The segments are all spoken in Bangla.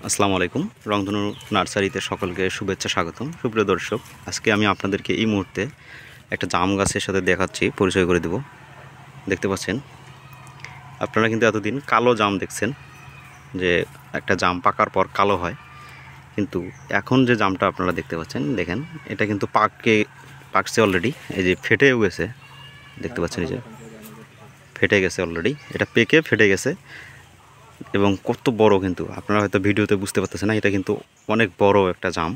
আসসালামু আলাইকুম। রংধনু নার্সারিতে সকলকে শুভেচ্ছা স্বাগতম। সুপ্রিয় দর্শক, আজকে আমি আপনাদেরকে এই মুহূর্তে একটা জাম গাছের সাথে দেখাচ্ছি, পরিচয় করে দেব। দেখতে পাচ্ছেন, আপনারা কিন্তু এতদিন কালো জাম দেখছেন, যে একটা জাম পাকার পর কালো হয়, কিন্তু এখন যে জামটা আপনারা দেখতে পাচ্ছেন, দেখেন এটা কিন্তু পাকছে অলরেডি। এই যে ফেটেও গেছে, দেখতে পাচ্ছেন, এই যে ফেটে গেছে অলরেডি, এটা পেকে ফেটে গেছে। এবং কত বড়, কিন্তু আপনারা হয়তো ভিডিওতে বুঝতে পারতেছেন না, এটা কিন্তু অনেক বড় একটা জাম।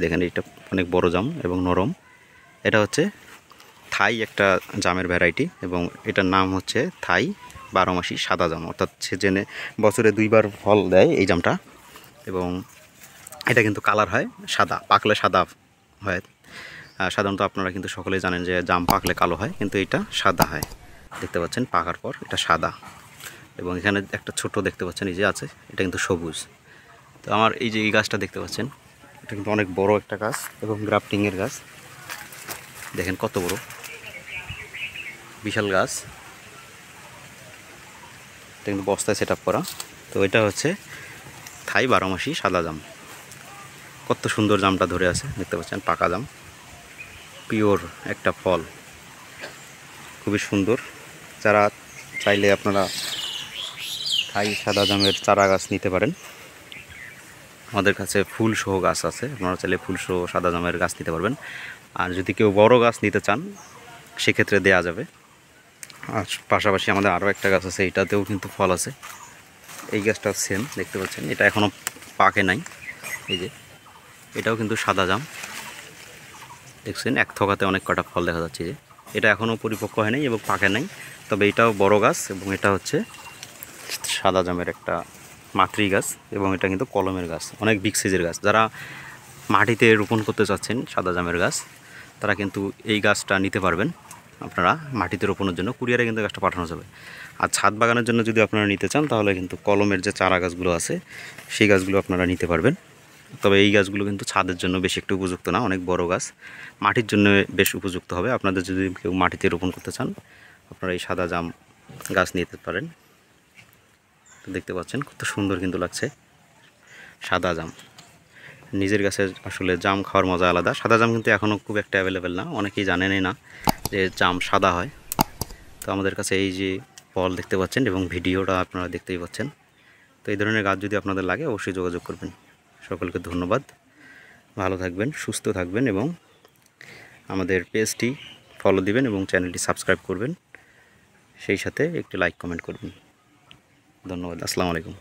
দেখেন, এটা অনেক বড় জাম এবং নরম। এটা হচ্ছে থাই একটা জামের ভ্যারাইটি, এবং এটার নাম হচ্ছে থাই 12 মাসি সাদা জাম, অর্থাৎ সিজনে বছরে 2বার ফল দেয় এই জামটা। এবং এটা কিন্তু কালার হয় সাদা, পাকলে সাদা হয়। সাধারণত আপনারা কিন্তু সকলেই জানেন যে জাম পাকলে কালো হয়, কিন্তু এটা সাদা হয়। দেখতে পাচ্ছেন, পাকার পর এটা সাদা। এবং এখানে একটা ছোট দেখতে পাচ্ছেন, এই যে আছে, এটা কিন্তু সবুজ। তো আমার এই যে এই গাছটা দেখতে পাচ্ছেন, এটা কিন্তু অনেক বড় একটা গাছ এবং গ্রাফটিংয়ের গাছ। দেখেন কত বড়, বিশাল গাছ। এটা কিন্তু বস্তায় সেট আপ করা। তো এটা হচ্ছে থাই 12 মাসি সাদা জাম। কত সুন্দর জামটা ধরে আছে, দেখতে পাচ্ছেন, পাকা জাম, পিওর একটা ফল, খুবই সুন্দর। যারা চাইলে আপনারা থাই সাদা জামের চারা গাছ নিতে পারেন। আমাদের কাছে ফুল সহ গাছ আছে, আপনারা চাইলে ফুল সহ সাদা জামের গাছ নিতে পারবেন। আর যদি কেউ বড় গাছ নিতে চান, সেক্ষেত্রে দেয়া যাবে। আর পাশাপাশি আমাদের আরও একটা গাছ আছে, এটাতেও কিন্তু ফল আছে। এই গাছটা সেম, দেখতে পাচ্ছেন, এটা এখনও পাকে নাই। এই যে এটাও কিন্তু সাদা জাম, দেখছেন, এক থোকাতে অনেক কটা ফল দেখা যাচ্ছে। যে এটা এখনও পরিপক্ক হয় নাই এবং পাকে নাই, তবে এটাও বড় গাছ এবং এটা হচ্ছে সাদা জামের একটা মাতৃ গাছ, এবং এটা কিন্তু কলমের গাছ, অনেক বিগ সাইজের গাছ। যারা মাটিতে রোপণ করতে চাচ্ছেন সাদা জামের গাছ, তারা কিন্তু এই গাছটা নিতে পারবেন। আপনারা মাটিতে রোপণের জন্য কুরিয়ারে কিন্তু গাছটা পাঠানো যাবে। আর ছাদ বাগানের জন্য যদি আপনারা নিতে চান, তাহলে কিন্তু কলমের যে চারা গাছগুলো আছে, সেই গাছগুলো আপনারা নিতে পারবেন। তবে এই গাছগুলো কিন্তু ছাদের জন্য বেশি একটু উপযুক্ত না, অনেক বড় গাছ, মাটির জন্য বেশ উপযুক্ত হবে। আপনাদের যদি কেউ মাটিতে রোপণ করতে চান, আপনারা এই সাদা জাম গাছ নিতে পারেন। দেখতে পাচ্ছেন কত সুন্দর কিন্তু লাগছে সাদা জাম। নিজের গাছে আসলে জাম খাওয়ার মজা আলাদা। সাদা জাম কিন্তু এখনও খুব একটা অ্যাভেলেবেল না, অনেকেই জানেনই না যে জাম সাদা হয়। তো আমাদের কাছে এই যে ফল দেখতে পাচ্ছেন এবং ভিডিওটা আপনারা দেখতেই পাচ্ছেন। তো এই ধরনের গাছ যদি আপনাদের লাগে, অবশ্যই যোগাযোগ করবেন। সকলকে ধন্যবাদ, ভালো থাকবেন, সুস্থ থাকবেন, এবং আমাদের পেজটি ফলো দিবেন এবং চ্যানেলটি সাবস্ক্রাইব করবেন। সেই সাথে একটি লাইক কমেন্ট করবেন। ধন্যবাদ। আসসালামু আলাইকুম।